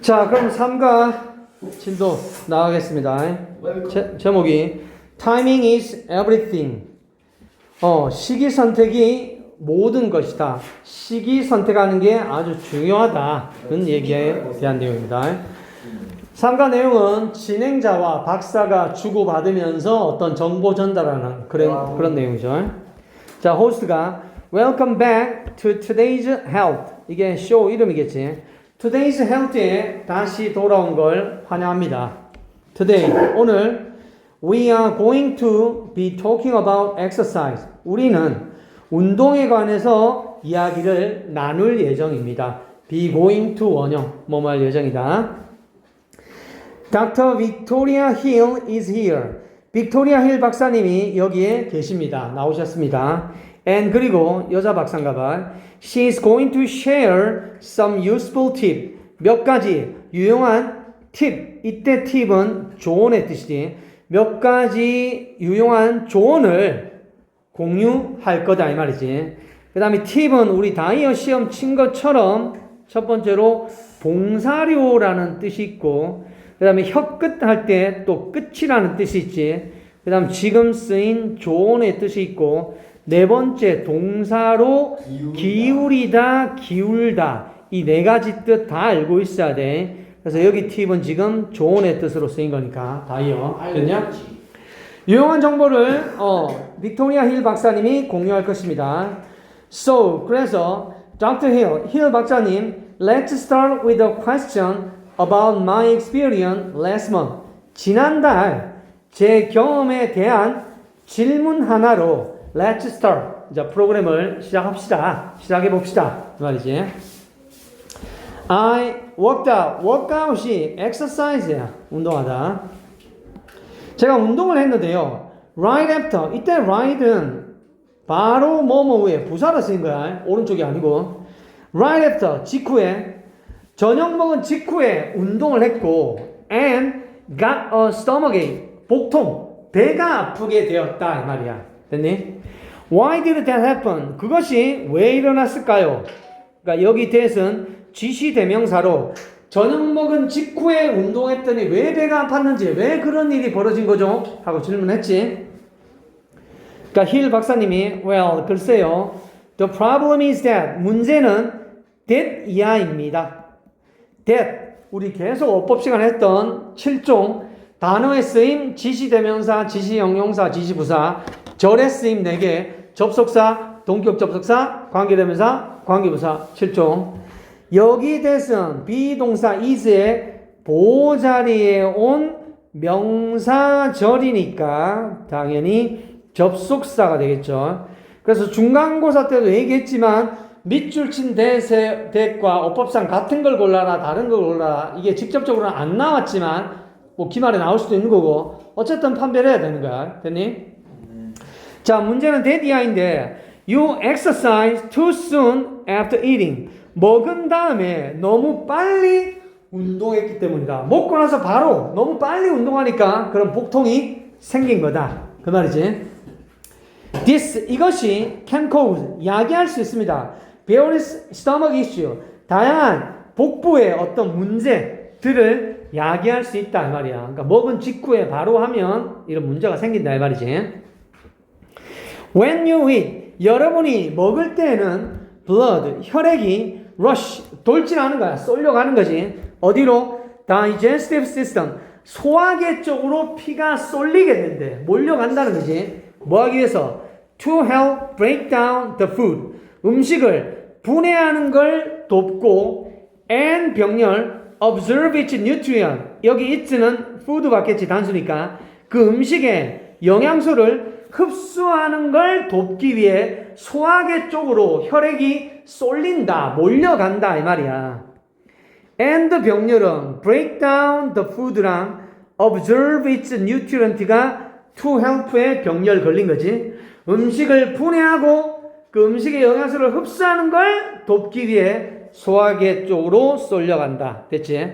자, 그럼 3과 진도 나가겠습니다. 제목이 Timing is everything. 시기 선택이 모든 것이다. 시기 선택하는 게 아주 중요하다. 그런 얘기에 대한 내용입니다. 3과 내용은 진행자와 박사가 주고받으면서 어떤 정보 전달하는 그런 내용이죠. 자, 호스트가 Welcome back to today's health. 이게 쇼 이름이겠지. Today's health에 다시 돌아온 걸 환영합니다. Today, 오늘 we are going to be talking about exercise. 우리는 운동에 관해서 이야기를 나눌 예정입니다. be going to 원형, 뭐뭐 할 예정이다. Dr. Victoria Hill is here. 빅토리아 힐 박사님이 여기에 계십니다. 나오셨습니다. And 그리고 여자 박사인가 봐. She is going to share some useful tip. 몇 가지 유용한 팁. 이때 팁은 조언의 뜻이지. 몇 가지 유용한 조언을 공유할 거다 이 말이지. 그 다음에 팁은 우리 다이어 시험 친 것처럼 첫 번째로 봉사료라는 뜻이 있고 그 다음에 혀끝 할 때 또 끝이라는 뜻이 있지. 그 다음 지금 쓰인 조언의 뜻이 있고 네 번째 동사로 기울이다, 기울다. 이 네 가지 뜻 다 알고 있어야 돼. 그래서 여기 팁은 지금 조언의 뜻으로 쓰인 거니까 다이어. 됐냐? 유용한 정보를 빅토리아 힐 박사님이 공유할 것입니다. So, 그래서 Dr. Hill, 힐 박사님, let's start with a question about my experience last month. 지난달 제 경험에 대한 질문 하나로 let's start. 자, 프로그램을 시작합시다. 시작해 봅시다. 그 말이지. I worked out. workout이 exercise야. 운동하다. 제가 운동을 했는데요. Right after. 이때 right은 바로 뭐뭐 후에 부사로 쓰인 거야. 오른쪽이 아니고. Right after. 직후에. 저녁 먹은 직후에 운동을 했고 and got a stomachache. 복통. 배가 아프게 되었다. 이 말이야. 됐니? Why did that happen? 그것이 왜 일어났을까요? 그러니까 여기 that은 지시대명사로 저녁 먹은 직후에 운동했더니 왜 배가 아팠는지 왜 그런 일이 벌어진 거죠? 하고 질문했지. 그러니까 힐 박사님이 well 글쎄요. The problem is that 문제는 that 이하입니다. that 우리 계속 어법 시간에 했던 7종 단어의 쓰임 지시대명사, 지시형용사, 지시부사 절의 쓰임 4개 접속사, 동격 접속사, 관계대명사, 관계부사 7종 여기 대선 비동사 is의 보자리에 온 명사절이니까 당연히 접속사가 되겠죠. 그래서 중간고사 때도 얘기했지만 밑줄 친 that과 어법상 같은 걸 골라라 다른 걸 골라라 이게 직접적으로는 안 나왔지만 뭐 기말에 나올 수도 있는 거고 어쨌든 판별을 해야 되는 거야. 됐니? 자, 문제는 that 이하인데 you exercise too soon after eating. 먹은 다음에 너무 빨리 운동했기 때문이다. 먹고 나서 바로 너무 빨리 운동하니까 그런 복통이 생긴 거다. 그 말이지. This, 이것이 can cause, 야기할 수 있습니다. various stomach issue, 다양한 복부의 어떤 문제들을 야기할 수 있다. 이 말이야. 그러니까 먹은 직후에 바로 하면 이런 문제가 생긴다. 이 말이지. When you eat, 여러분이 먹을 때는 blood, 혈액이 rush, 돌진하는 거야. 쏠려가는 거지. 어디로? digestive system, 소화계 쪽으로 피가 쏠리게 된대. 몰려간다는 거지. 뭐 하기 위해서? to help break down the food, 음식을 분해하는 걸 돕고 and 병렬, observe its nutrient, 여기 it는 food 받겠지 단수니까 그 음식의 영양소를 흡수하는 걸 돕기 위해 소화계 쪽으로 혈액이 쏠린다, 몰려간다 이 말이야. and 병렬은 break down the food랑 observe its nutrient가 to help의 병렬 걸린 거지. 음식을 분해하고 그 음식의 영양소를 흡수하는 걸 돕기 위해 소화계 쪽으로 쏠려간다. 됐지?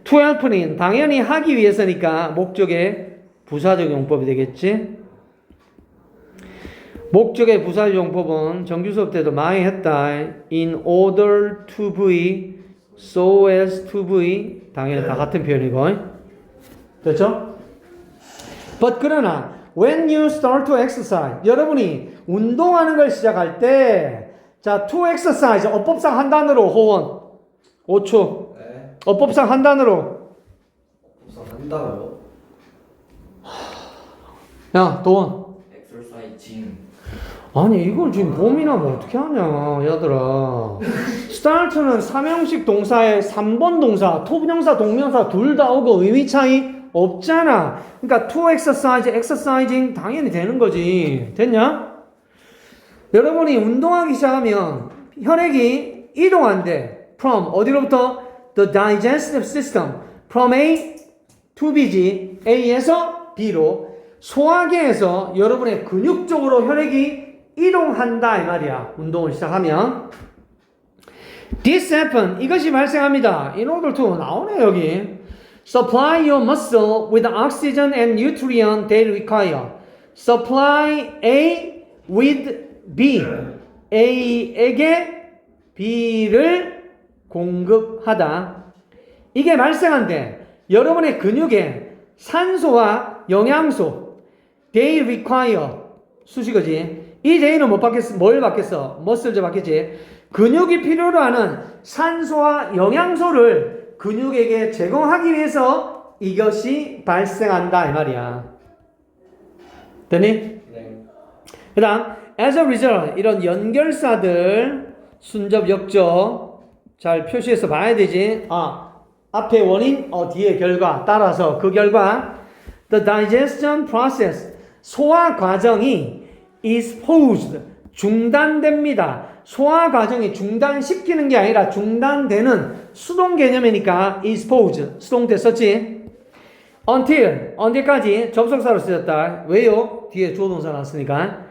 to help는 당연히 하기 위해서니까 목적의 부사적 용법이 되겠지. 목적의 부사용법은 정규 수업 때도 많이 했다. In order to be, so as to be. 당연히 다 같은 표현이고. 됐죠? But 그러나 when you start to exercise, 여러분이 운동하는 걸 시작할 때, 자, to exercise, 어법상 한 단어로 호원. 5초. 네. 어법상 한 단어로. 우선 한다고요? 야, 도원. 엑서사이징. 아니, 이걸 지금 고민하면 어떻게 하냐, 얘들아. start는 삼형식 동사에 3번 동사, 토부정사, 동명사 둘 다 오고 의미 차이 없잖아. 그러니까 to exercise, exercising 당연히 되는 거지. 됐냐? 여러분이 운동하기 시작하면 혈액이 이동한대. from 어디로부터? the digestive system. from A to B지. A에서 B로. 소화기에서 여러분의 근육 쪽으로 혈액이 이동한다 이 말이야. 운동을 시작하면. This happen. 이것이 발생합니다. In order to 나오네 여기. Supply your muscle with the oxygen and nutrient they require. Supply A with B. A에게 B를 공급하다. 이게 발생한데 여러분의 근육에 산소와 영양소 they require 수식어지. 이 they는 뭘 받겠어? 머슬즈 받겠지. 근육이 필요로 하는 산소와 영양소를 근육에게 제공하기 위해서 이것이 발생한다 이 말이야. 되니? 네. 그 다음 as a result 이런 연결사들 순접 역적 잘 표시해서 봐야 되지. 앞에 원인 뒤에 결과 따라서 그 결과 the digestion process 소화 과정이 is paused 중단됩니다. 소화 과정이 중단시키는 게 아니라 중단되는 수동 개념이니까 is paused 수동됐었지. until 언제까지 접속사로 쓰였다. 왜요? 뒤에 주어 동사 나왔으니까.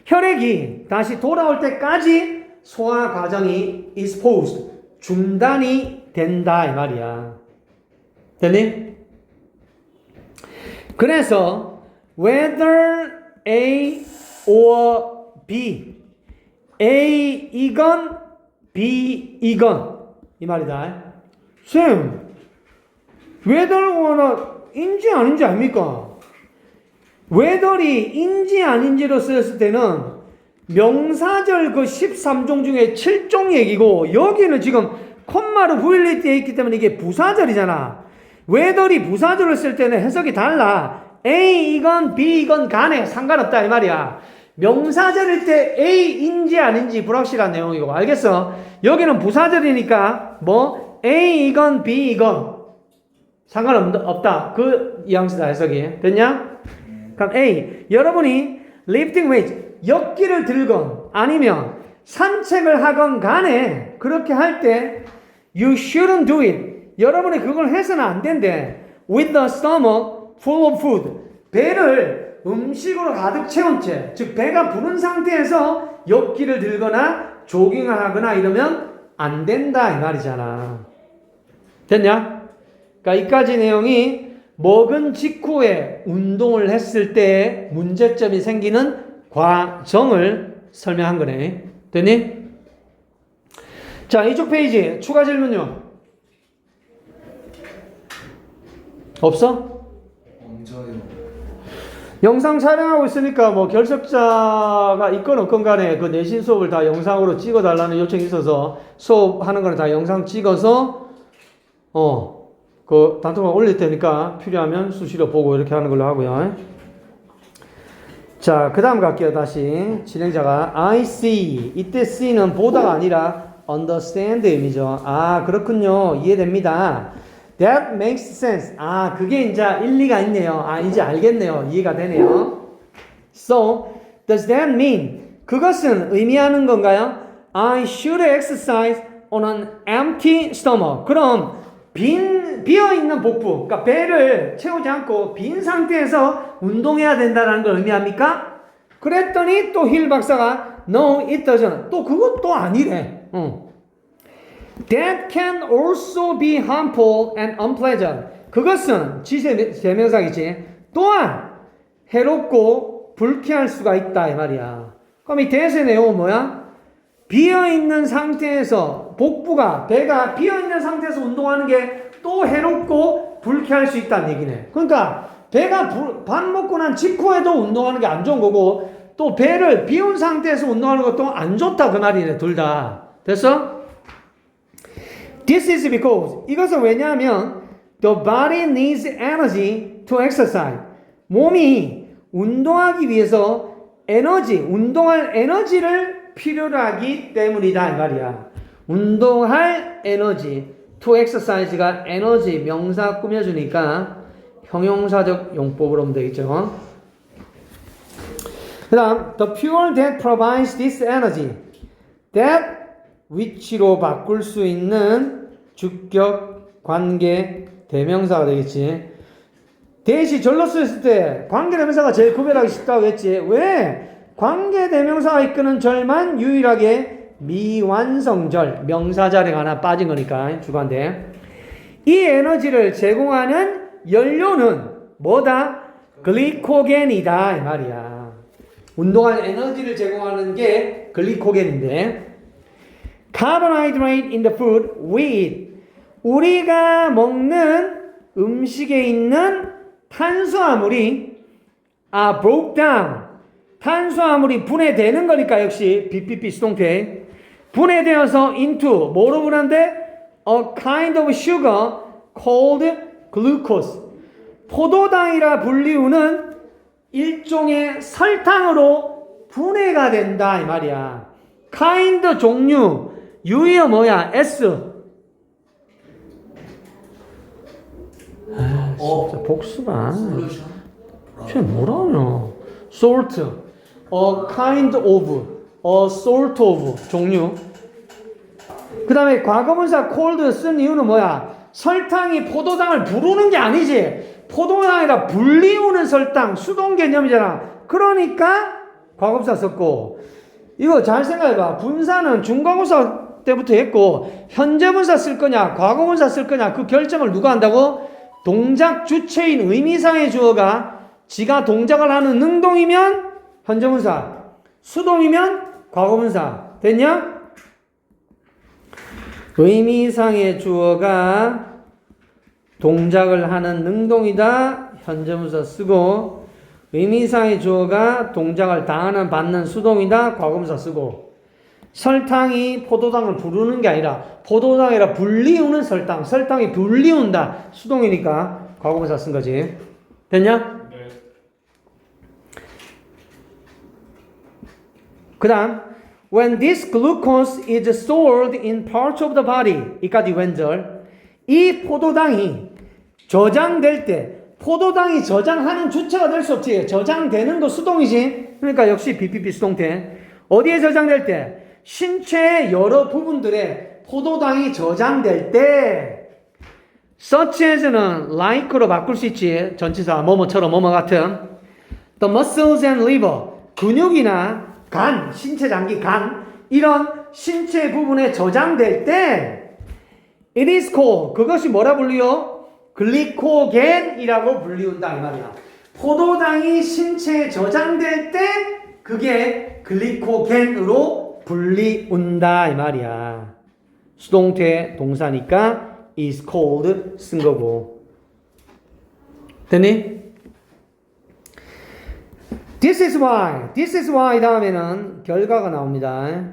혈액이 다시 돌아올 때까지 소화 과정이 is paused 중단이 된다 이 말이야. 됐니? 그래서 whether A or B A 이건 B 이건 이 말이다. 쌤 whether or나 인지 아닌지 아닙니까? whether이 인지 아닌지로 쓰였을 때는 명사절 그 13종 중에 7종 얘기고 여기는 지금 콤마로 후일리 되어 있기 때문에 이게 부사절이잖아. whether이 부사절을 쓸 때는 해석이 달라. A 이건 B 이건 간에 상관없다 이 말이야. 명사절일 때 A인지 아닌지 불확실한 내용이고 알겠어? 여기는 부사절이니까 뭐 A 이건 B 이건 상관없다. 그 뉘앙스다 해석이. 됐냐? 그럼 A 여러분이 lifting weights 역기를 들건 아니면 산책을 하건 간에 그렇게 할 때 you shouldn't do it. 여러분이 그걸 해서는 안 된대. with the stomach full of food. 배를 음식으로 가득 채운 채, 즉 배가 부른 상태에서 역기를 들거나 조깅을 하거나 이러면 안 된다 이 말이잖아. 됐냐? 그러니까 이까지 내용이 먹은 직후에 운동을 했을 때 문제점이 생기는 과정을 설명한 거네. 됐니? 자, 이쪽 페이지 추가 질문요. 없어? 언제요? 영상 촬영하고 있으니까 뭐 결석자가 있건 없건 간에 그 내신 수업을 다 영상으로 찍어달라는 요청이 있어서 수업하는 거는 다 영상 찍어서 그 단톡방에 올릴 테니까 필요하면 수시로 보고 이렇게 하는 걸로 하고요. 자, 그 다음 갈게요. 다시 진행자가 I see. 이때 see는 보다가 아니라 understand 의미죠. 그렇군요. 이해됩니다. That makes sense. 그게 이제 일리가 있네요. 이제 알겠네요. 이해가 되네요. So, does that mean? 그것은 의미하는 건가요? I should exercise on an empty stomach. 그럼 비어있는 복부, 그러니까 배를 채우지 않고 빈 상태에서 운동해야 된다는 걸 의미합니까? 그랬더니 또 힐 박사가 No, it doesn't. 또 그것도 아니래. That can also be harmful and unpleasant. 그것은 지세명사이지. 또한 해롭고 불쾌할 수가 있다 이 말이야. 그럼 이 대세 내용은 뭐야? 비어있는 상태에서 복부가 배가 비어있는 상태에서 운동하는 게 또 해롭고 불쾌할 수 있다는 얘기네. 그러니까 배가 밥 먹고 난 직후에도 운동하는 게 안 좋은 거고 또 배를 비운 상태에서 운동하는 것도 안 좋다 그 말이네. 둘 다. 됐어? This is because 이것은 왜냐하면 the body needs energy to exercise. 몸이 운동하기 위해서 운동할 에너지를 필요로 하기 때문이다 이 말이야. 운동할 에너지 to exercise가 에너지 명사 꾸며주니까 형용사적 용법으로 하면 되겠죠. 그 다음 the fuel that provides this energy that which로 바꿀 수 있는 주격 관계 대명사가 되겠지. 대시 절로 쓰였을 때 관계 대명사가 제일 구별하기 쉽다고 했지. 왜? 관계 대명사가 이끄는 절만 유일하게 미완성절 명사절에 하나 빠진 거니까 주관대. 이 에너지를 제공하는 연료는 뭐다? 글리코겐이다 이 말이야. 운동할 에너지를 제공하는 게 글리코겐인데 carbohydrate in the food we eat. 우리가 먹는 음식에 있는 탄수화물이 broke down. 탄수화물이 분해되는 거니까 역시 BPP 수동태. 분해되어서 into 뭐로 분한데? A kind of sugar called glucose. 포도당이라 불리우는 일종의 설탕으로 분해가 된다 이 말이야. kind 종류 유의어 뭐야? S. 진짜 복수가. 솔루션. 쟤 뭐라냐? salt. A kind of. A sort of. 종류. 그 다음에 과거분사 cold 쓴 이유는 뭐야? 설탕이 포도당을 부르는 게 아니지. 포도당이라 불리우는 설탕. 수동 개념이잖아. 그러니까 과거분사 썼고. 이거 잘 생각해봐. 분사는 중과분사 때부터 했고 현재분사 쓸 거냐 과거분사 쓸 거냐 그 결정을 누가 한다고? 동작 주체인 의미상의 주어가 지가 동작을 하는 능동이면 현재분사, 수동이면 과거분사. 됐냐? 의미상의 주어가 동작을 하는 능동이다 현재분사 쓰고 의미상의 주어가 동작을 당하는 받는 수동이다 과거분사 쓰고 설탕이 포도당을 부르는 게 아니라 포도당이라 불리우는 설탕 설탕이 불리운다 수동이니까 과거분사 쓴 거지. 됐냐? 네. 그 다음 when this glucose is stored in parts of the body 이까지 왼절 이 포도당이 저장될 때 포도당이 저장하는 주체가 될 수 없지. 저장되는 거 수동이지. 그러니까 역시 BPP 수동태. 어디에 저장될 때? 신체의 여러 부분들에 포도당이 저장될 때 such as는 like로 바꿀 수 있지. 전치사 뭐뭐처럼 뭐뭐 같은. The muscles and liver 근육이나 간, 신체 장기, 간 이런 신체 부분에 저장될 때 it is called 그것이 뭐라 불리요? 글리코겐이라고 불리운다 이 말이야. 포도당이 신체에 저장될 때 그게 글리코겐으로 불리운다 이 말이야. 수동태 동사니까 is called 쓴 거고. 됐니? This is why 다음에는 결과가 나옵니다.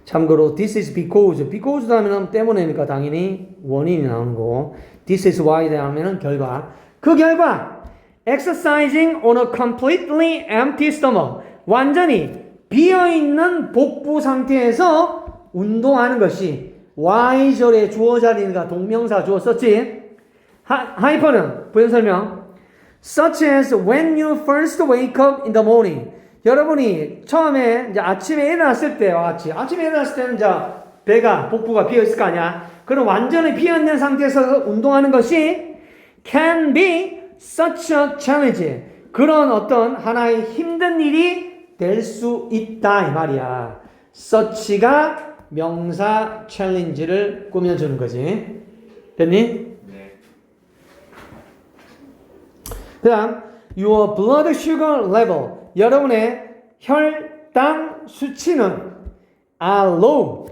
참고로 this is because 다음에는 때문에니까 당연히 원인이 나오는 거. This is why 다음에는 결과. 그 결과 exercising on a completely empty stomach 완전히 비어있는 복부 상태에서 운동하는 것이 Y절의 주어 자리니까 동명사 주어 썼지. 하이퍼는 부연설명 such as when you first wake up in the morning 여러분이 처음에 이제 아침에 일어났을 때와 같이 아침에 일어났을 때는 이제 배가 복부가 비어 있을 거 아니야. 그럼 완전히 비어 있는 상태에서 운동하는 것이 can be such a challenge. 그런 어떤 하나의 힘든 일이 될 수 있다 이 말이야. such가 명사 challenge를 꾸며주는 거지. 됐니? 네. 그 다음 your blood sugar level 여러분의 혈 땅 수치는 are low,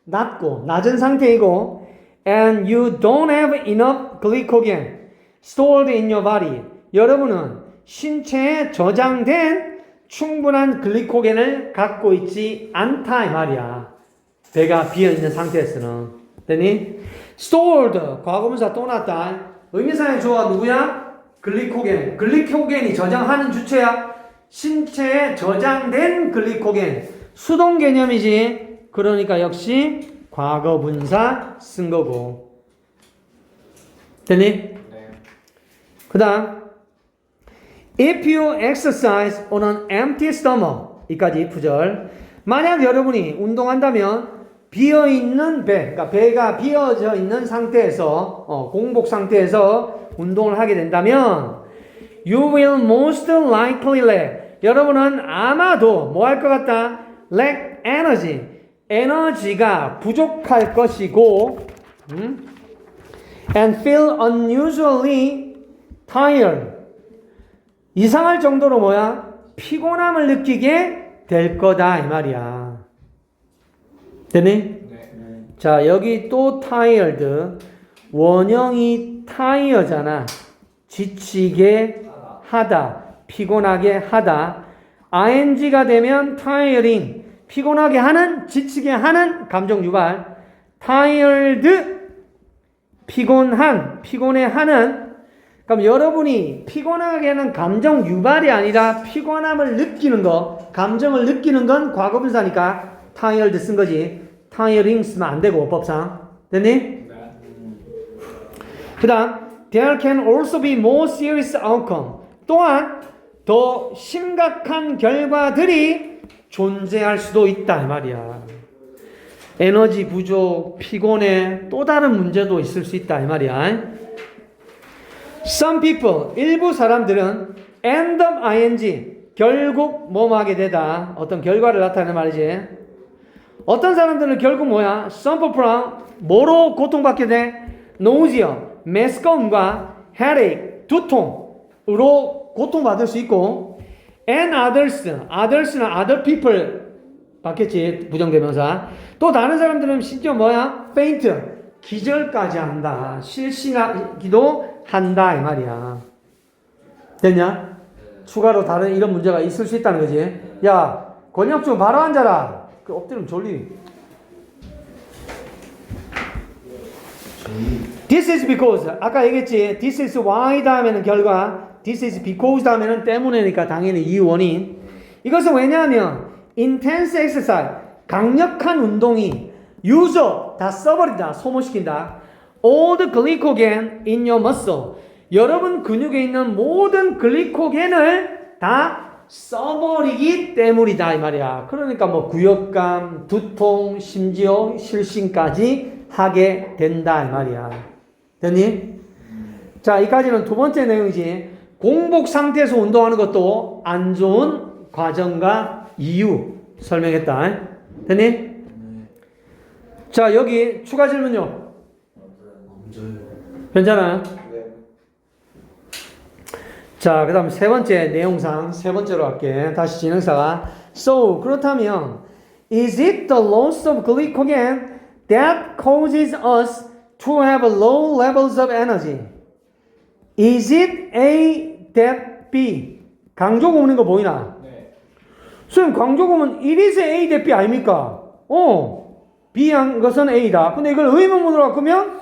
낮고 낮은 상태이고 and you don't have enough glycogen stored in your body. 여러분은 신체에 저장된 충분한 글리코겐을 갖고 있지 않다 이 말이야. 배가 비어있는 상태에서는. 됐니? stored, 과거분사 또 났다. 의미상의 주어가 누구야? 글리코겐. 글리코겐이 저장하는 주체야. 신체에 저장된 글리코겐. 수동 개념이지. 그러니까 역시 과거분사 쓴 거고. 됐니? 네. 그 다음 If you exercise on an empty stomach 이까지 부절. 만약 여러분이 운동한다면 비어있는 배, 그러니까 배가 비어져 있는 상태에서 공복 상태에서 운동을 하게 된다면 You will most likely 여러분은 아마도 뭐 할 것 같다? Lack energy 에너지가 부족할 것이고 and feel unusually tired 이상할 정도로 뭐야? 피곤함을 느끼게 될 거다 이 말이야. 됐니? 네. 자 여기 또 tired 원형이 tire잖아. 지치게 하다, 피곤하게 하다. ing가 되면 tiring 피곤하게 하는, 지치게 하는 감정 유발. tired 피곤한, 피곤해하는. 그럼 여러분이 피곤하게 하는 감정 유발이 아니라 피곤함을 느끼는 거, 감정을 느끼는 건 과거분사니까 tired 쓴 거지. tiring 쓰면 안 되고 법상. 됐니? 네. 그 다음 there can also be more serious outcome. 또한 더 심각한 결과들이 존재할 수도 있다 이 말이야. 에너지 부족, 피곤해, 또 다른 문제도 있을 수 있다 이 말이야. Some people, 일부 사람들은 end up ing, 결국 뭐뭐 하게 되다. 어떤 결과를 나타내는 말이지. 어떤 사람들은 결국 뭐야? suffer from, 뭐로 고통받게 돼? nausea, 메스꺼움과 headache, 두통으로 고통받을 수 있고 and others는 other people 받겠지, 부정대명사. 또 다른 사람들은 심지어 뭐야? faint, 기절까지 한다. 실신하기도 한다 이 말이야. 됐냐? 추가로 다른 이런 문제가 있을 수 있다는 거지. 야, 권혁준 바로 앉아라. 그 엎드리면 졸리. This is because 아까 얘기했지. This is why 다음에는 결과, this is because 다음에는 때문에니까 당연히 이유 원인. 이것은 왜냐하면 intense exercise 강력한 운동이 user 다 써버린다, 소모시킨다. all the glycogen in your muscle 여러분 근육에 있는 모든 글리코겐을 다 써버리기 때문이다 이 말이야. 그러니까 뭐 구역감, 두통, 심지어 실신까지 하게 된다 이 말이야. 됐니? 자, 이까지는 두 번째 내용이지. 공복 상태에서 운동하는 것도 안 좋은 과정과 이유 설명했다. 됐니? 자, 여기 추가 질문요. 괜찮아요? 네. 자, 그 다음 세 번째 내용상 세 번째로 할게. 다시 진행사가 So, 그렇다면 Is it the loss of glycogen that causes us to have low levels of energy? Is it A that B? 강조구 오는 거 보이나? 네. 선생님, 강조구면 it is A that B 아닙니까? B한 것은 A다. 근데 이걸 의문문으로 바꾸면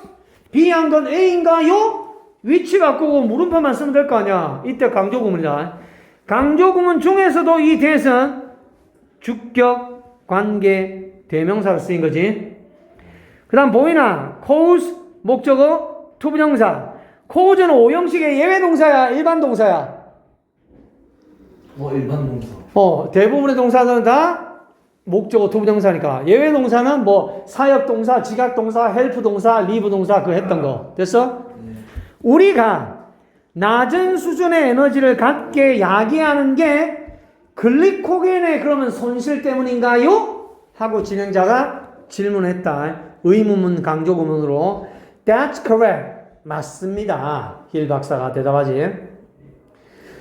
B한 건 A인가요? 위치 바꾸고 물음표만 쓰면 될 거 아니야. 이때 강조구문이다. 강조구문 중에서도 이 that은 주격, 관계, 대명사로 쓰인 거지. 그 다음 보이나? cause, 목적어, 투부정사. cause는 오형식의 예외동사야, 일반 동사야? 일반 동사. 대부분의 동사들은 다 목적어 투부정사니까. 예외 동사는 뭐 사역 동사, 지각 동사, 헬프 동사, 리브 동사 그 했던 거. 됐어? 우리가 낮은 수준의 에너지를 갖게 야기하는 게 글리코겐의 그러면 손실 때문인가요? 하고 진행자가 질문했다. 의문문 강조구문으로 That's correct. 맞습니다. 힐 박사가 대답하지.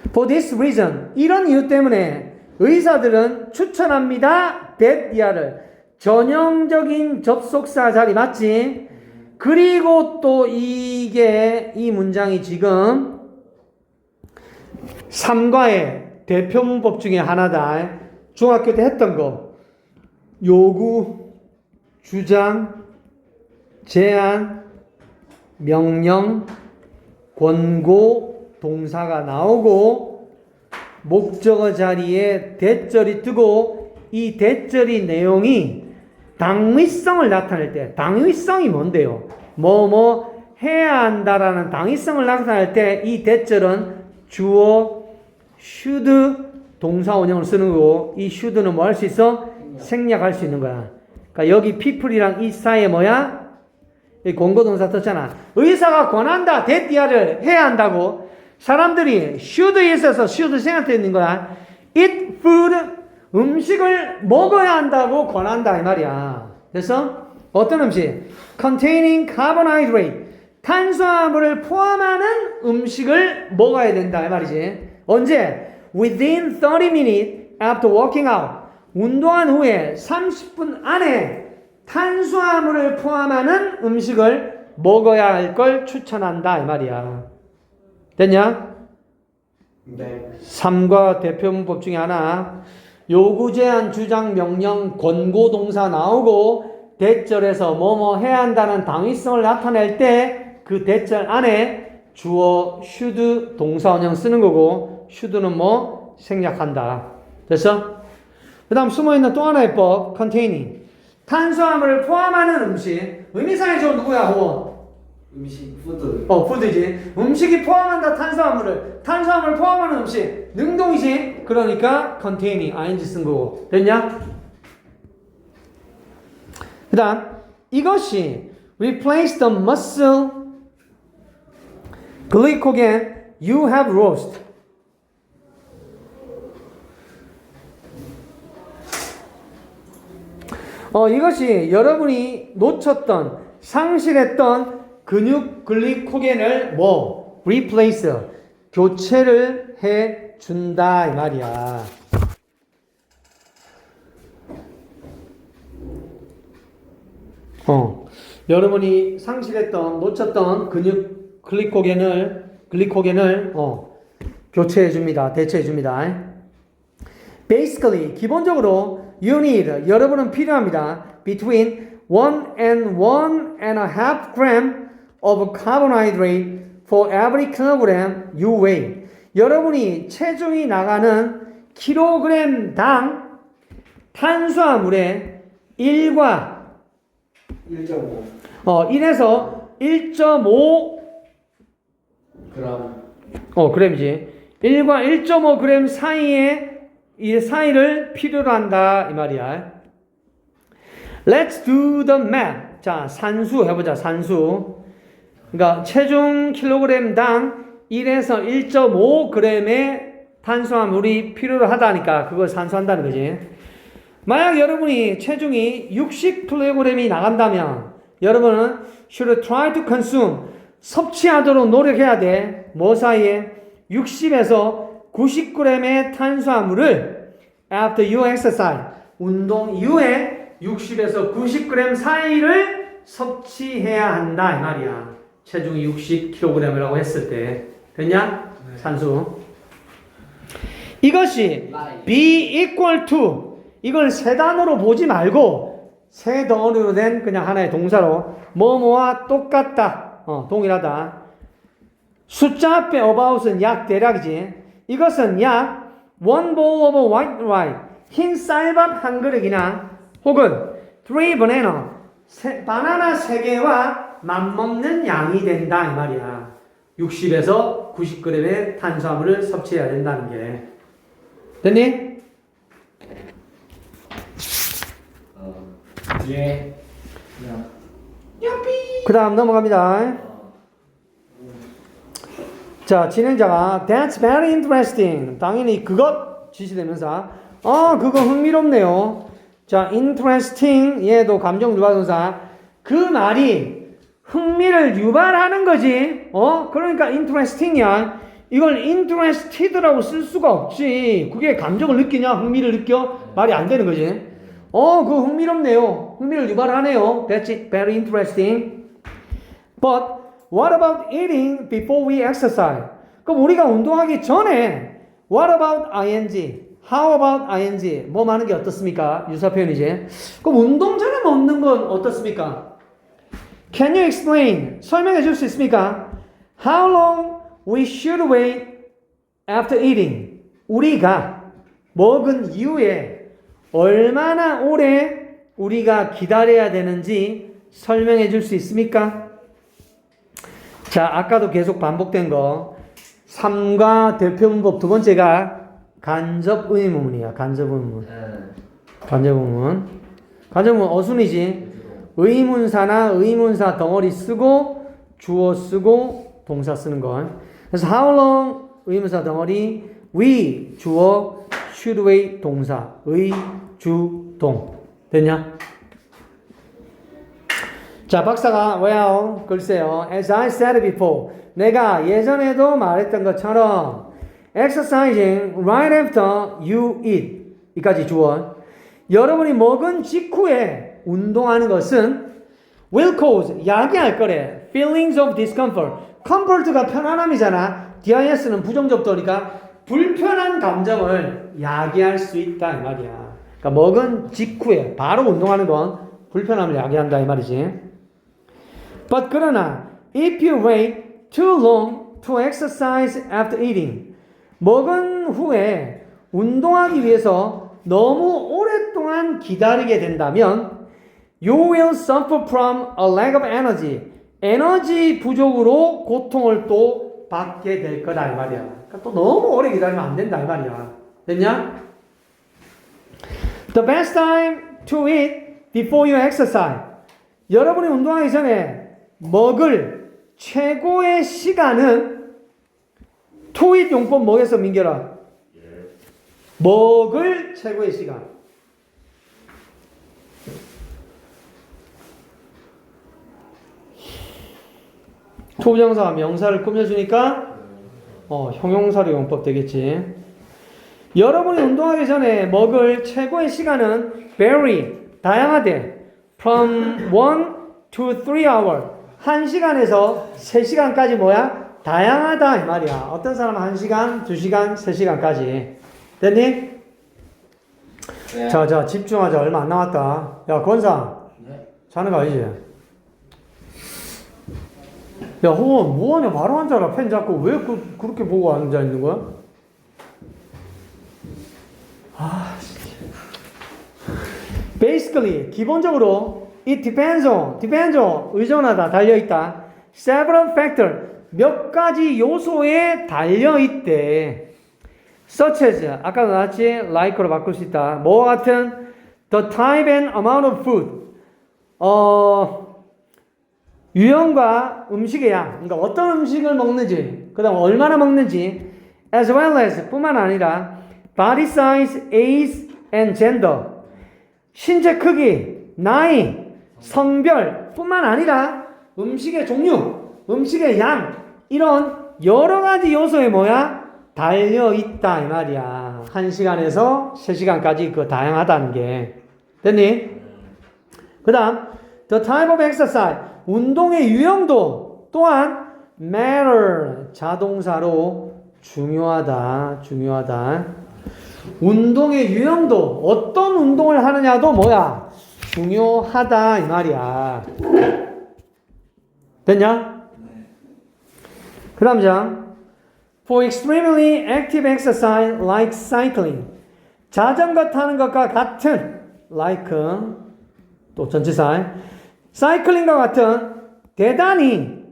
For this reason, 이런 이유 때문에 의사들은 추천합니다. that year를. 전형적인 접속사 자리 맞지? 그리고 또 이게 이 문장이 지금 3과의 대표 문법 중에 하나다. 중학교 때 했던 거. 요구, 주장, 제안, 명령, 권고, 동사가 나오고 목적어 자리에 대절이 뜨고 이 대절이 내용이 당위성을 나타낼 때 당위성이 뭔데요? 뭐 해야 한다라는 당위성을 나타낼 때 이 대절은 주어 should 동사 원형을 쓰는 거고 이 should는 뭐 할 수 있어? 생략할 수 있는 거야. 그러니까 여기 people이랑 이 사이에 뭐야? 이 권고동사 떴잖아. 의사가 권한다. that year를 해야 한다고. 사람들이 should에 있어서 should 생각되어 있는 거야. eat food 음식을 먹어야 한다고 권한다 이 말이야. 그래서 어떤 음식? containing carbohydrate 탄수화물을 포함하는 음식을 먹어야 된다 이 말이지. 언제? within 30 minutes after working out 운동한 후에 30분 안에 탄수화물을 포함하는 음식을 먹어야 할 걸 추천한다 이 말이야. 됐냐? 네. 3과 대표 문법 중에 하나. 요구, 제한, 주장, 명령, 권고 동사 나오고 대절에서 뭐뭐 해야 한다는 당위성을 나타낼 때 그 대절 안에 주어 should 동사 원형 쓰는 거고 should는 뭐 생략한다. 됐어? 그 다음 숨어있는 또 하나의 법 containing 탄수화물을 포함하는 음식. 의미상의 누구야? 호원. 음식 푸드. 푸드지. 음식이 포함한다 탄수화물을 포함하는 음식. 능동이지. 그러니까 containing ing 쓴 거고. 됐냐? 그 다음 이것이 replace the muscle glycogen you have lost. 이것이 여러분이 놓쳤던 상실했던 근육 글리코겐을 뭐 replace 교체를 해 준다 이 말이야. 여러분이 상실했던 놓쳤던 근육 글리코겐을 교체해 줍니다. 대체해 줍니다. Basically 기본적으로 you need 여러분은 필요합니다. between 1 and 1.5 gram of carbohydrate for every kilogram you weigh. 여러분이 체중이 나가는 킬로그램당 탄수화물의 1과 1.5 1에서 1.5 그램. g램이지. 1과 1.5g 사이를 필요로 한다 이 말이야. Let's do the math. 자, 산수 해보자. 산수. 그러니까 체중 킬로그램당 1에서 1.5g의 탄수화물이 필요로 하다니까 그걸 산수한다는 거지. 만약 여러분이 체중이 60kg이 나간다면 여러분은 should try to consume 섭취하도록 노력해야 돼. 뭐 사이에? 60에서 90g의 탄수화물을 after you exercise 운동 이후에 60에서 90g 사이를 섭취해야 한다 이 말이야. 체중이 60kg이라고 했을 때. 됐냐? 네. 산수. 이것이 be equal to 이걸 세 단어로 보지 말고 세 덩어리로 된 그냥 하나의 동사로 뭐뭐와 똑같다. 동일하다. 숫자 앞에 about은 약 대략이지. 이것은 약 one bowl of white rice 흰 쌀밥 한 그릇이나 혹은 3 banana 바나나 3개와 맞먹는 양이 된다 이 말이야. 60에서 90g의 탄수화물을 섭취해야 된다는 게. 됐니? 예. 그 다음 넘어갑니다. 자, 진행자가 That's very interesting. 당연히 그것 지시되면서 그거 흥미롭네요. 자, interesting 얘도 감정 유발동사. 그 말이 흥미를 유발하는 거지. 그러니까 interesting이야. 이걸 interested라고 쓸 수가 없지. 그게 감정을 느끼냐? 흥미를 느껴? 말이 안 되는 거지. 그거 흥미롭네요. 흥미를 유발하네요. That's very interesting. But what about eating before we exercise? 그럼 우리가 운동하기 전에 what about ing? How about ing? 뭐 많은 게 어떻습니까? 유사 표현이지. 그럼 운동 전에 먹는 건 어떻습니까? Can you explain? 설명해 줄 수 있습니까? How long we should wait after eating? 우리가 먹은 이후에 얼마나 오래 우리가 기다려야 되는지 설명해 줄 수 있습니까? 자, 아까도 계속 반복된 거 3과 대표문법 두 번째가 간접 의문이야. 간접 의문. 간접 의문. 간접 의문 어순이지. 의문사나 의문사 덩어리 쓰고 주어 쓰고 동사 쓰는 건. 그래서 how long 의문사 덩어리 we 주어 should wait 동사 의 주 동. 됐냐? 자, 박사가 well 글쎄요. As I said before. 내가 예전에도 말했던 것처럼 exercising right after you eat. 이까지 주어. 여러분이 먹은 직후에 운동하는 것은 will cause 야기할 거래. feelings of discomfort. comfort가 편안함이잖아. dis는 부정적도니까 불편한 감정을 야기할 수 있다 이 말이야. 그러니까 먹은 직후에 바로 운동하는 건 불편함을 야기한다 이 말이지. But 그러나 if you wait too long to exercise after eating. 먹은 후에 운동하기 위해서 너무 오랫동안 기다리게 된다면 you will suffer from a lack of energy. 에너지 부족으로 고통을 또 받게 될 거다 이 말이야. 그러니까 또 너무 오래 기다리면 안 된다 이 말이야. 됐냐? The best time to eat before you exercise. 여러분이 운동하기 전에 먹을 최고의 시간은 to eat 용법 뭐겠어 민결아? 먹을 최고의 시간. 투부정사가 명사를 꾸며주니까 형용사로 용법 되겠지. 여러분이 운동하기 전에 먹을 최고의 시간은 vary, 다양하대. From 1 to 3 hours. 1시간에서 3시간까지 뭐야? 다양하다 이 말이야. 어떤 사람은 1시간, 2시간, 3시간까지. 됐니? 네. 자, 집중하자. 얼마 안 남았다. 야, 권상. 네. 자는 거 아니지? 야, 호원, 뭐하냐? 바로 앉아라. 펜 잡고. 왜 그렇게 보고 앉아있는 거야? Basically, 기본적으로, it depends on, 의존하다, 달려있다. Several factor, 몇 가지 요소에 달려있대. Such as, 아까 나왔지? like로 바꿀 수 있다. 뭐와 같은? The type and amount of food. 유형과 음식의 양. 그러니까 어떤 음식을 먹는지, 그 다음 얼마나 먹는지, as well as, 뿐만 아니라, body size, age, and gender. 신체 크기, 나이, 성별 뿐만 아니라 음식의 종류, 음식의 양 이런 여러 가지 요소에 뭐야? 달려있다 이 말이야. 1시간에서 3시간까지 그 다양하다는 게. 됐니? 그 다음 the type of exercise 운동의 유형도 또한 matter 자동사로 중요하다. 운동의 유형도 어떤 운동을 하느냐도 뭐야? 중요하다 이 말이야. 됐냐? 그 다음 장 For extremely active exercise like cycling 자전거 타는 것과 같은 like 또 전치사 사이클링과 같은 대단히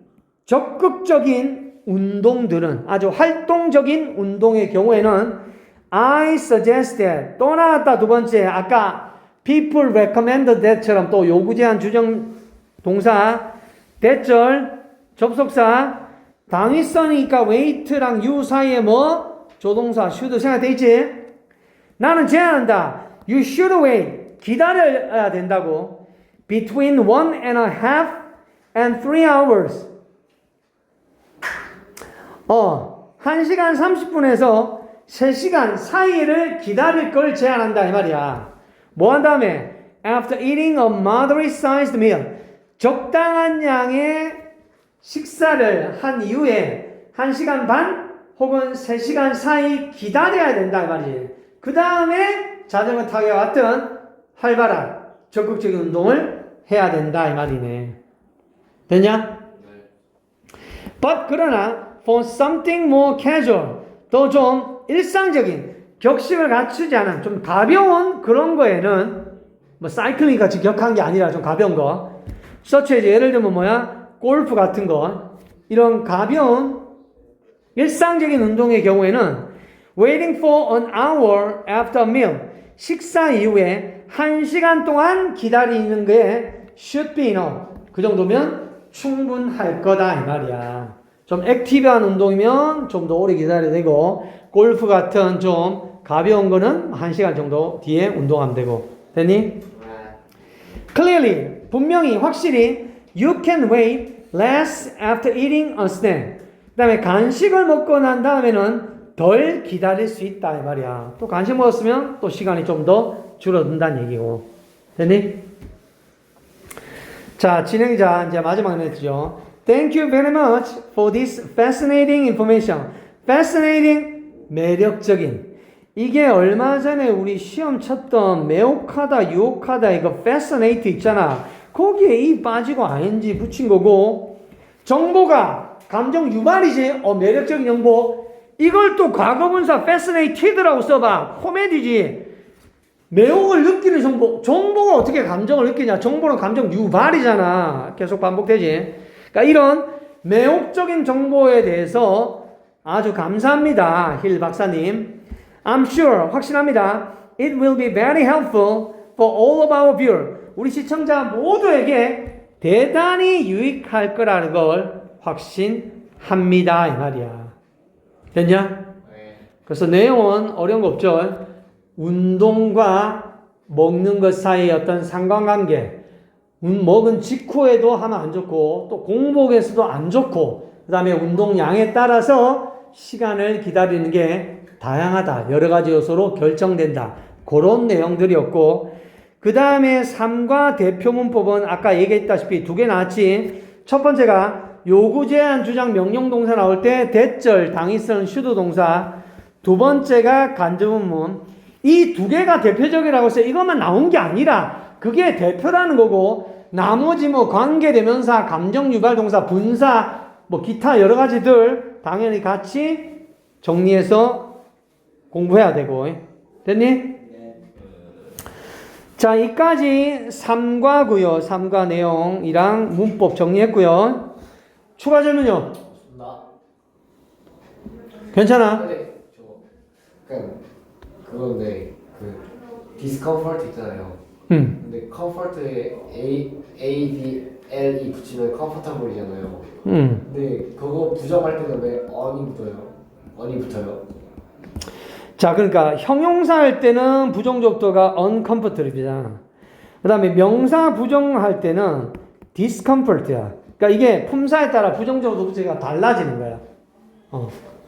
적극적인 운동들은 아주 활동적인 운동의 경우에는 I suggest that 또 나왔다 두 번째 아까 people recommended that처럼 또 요구제한 주정 동사 대절 접속사 당위성이니까 wait랑 you 사이에 뭐 조동사 should 생각돼 있지. 나는 제안한다. You should wait 기다려야 된다고 between 1.5 and 3 hours 1시간 30분에서 3시간 사이를 기다릴 걸 제한한다 이 말이야. 뭐 한 다음에 after eating a moderate sized meal 적당한 양의 식사를 한 이후에 1시간 반 혹은 3시간 사이 기다려야 된다 이 말이지. 그 다음에 자전거 타기와 같은 활발한 적극적인 운동을 해야 된다 이 말이네. 됐냐? But 그러나 for something more casual 더 좀 일상적인 격식을 갖추지 않은 좀 가벼운 그런 거에는 뭐 사이클링 같이 격한 게 아니라 좀 가벼운 거 such as 예를 들면 뭐야 골프 같은 거 이런 가벼운 일상적인 운동의 경우에는 waiting for an hour after a meal 식사 이후에 1시간 동안 기다리는 게 should be enough 그 정도면 충분할 거다 이 말이야. 좀 액티브한 운동이면 좀 더 오래 기다려야 되고 골프 같은 좀 가벼운 거는 1시간 정도 뒤에 운동하면 되고. 됐니? Clearly 분명히 확실히 you can wait less after eating a snack 그 다음에 간식을 먹고 난 다음에는 덜 기다릴 수 있다 이 말이야. 또 간식 먹었으면 또 시간이 좀 더 줄어든다는 얘기고. 됐니? 자, 진행자 이제 마지막 멘트죠. Thank you very much for this fascinating information. Fascinating, 매력적인. 이게 얼마 전에 우리 시험 쳤던 매혹하다, 유혹하다 이거 fascinate 있잖아. 거기에 이 빠지고 ing 붙인 거고 정보가 감정 유발이지. 매력적인 정보. 이걸 또 과거분사 fascinated라고 써봐. 코미디지. 매혹을 느끼는 정보가 어떻게 감정을 느끼냐? 정보는 감정 유발이잖아. 계속 반복되지. 그러니까 이런 매혹적인 정보에 대해서 아주 감사합니다. 힐 박사님. I'm sure, 확신합니다. It will be very helpful for all of our viewers. 우리 시청자 모두에게 대단히 유익할 거라는 걸 확신합니다. 이 말이야. 됐냐? 그래서 내용은 어려운 거 없죠? 운동과 먹는 것 사이의 어떤 상관관계, 먹은 직후에도 하면 안 좋고, 또 공복에서도 안 좋고, 그 다음에 운동량에 따라서 시간을 기다리는 게 다양하다. 여러 가지 요소로 결정된다. 그런 내용들이었고, 그 다음에 3과 대표 문법은 아까 얘기했다시피 2개 나왔지. 첫 번째가 요구, 제한, 주장, 명령 동사 나올 때 대절, 당위성, 슈도 동사. 두 번째가 간접문문. 이 2개가 대표적이라고 해서 이것만 나온 게 아니라 그게 대표라는 거고 나머지 뭐 관계대명사, 감정유발동사, 분사, 뭐 기타 여러 가지들 당연히 같이 정리해서 공부해야 되고. 됐니? 네. 자, 이까지 3과 구요, 3과 내용이랑 문법 정리했고요. 추가 질문요? 괜찮아? 네, 그런데 디스컴포트 있잖아요. 근데 컴포트에 A, B, L이 붙이면 컴포터블이잖아요. 근데 그거 부정할 때는 왜 on이 붙어요? on이 붙어요? 자, 그러니까 형용사 할 때는 부정적도가 uncomfortable이잖아. 그 다음에 명사 부정할 때는 discomfort야. 그러니까 이게 품사에 따라 부정적도 부재가 달라지는 거야.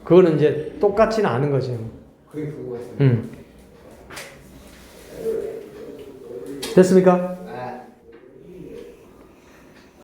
그거는 이제 똑같지는 않은 거지. 그게 궁금했어요. 됐습니까?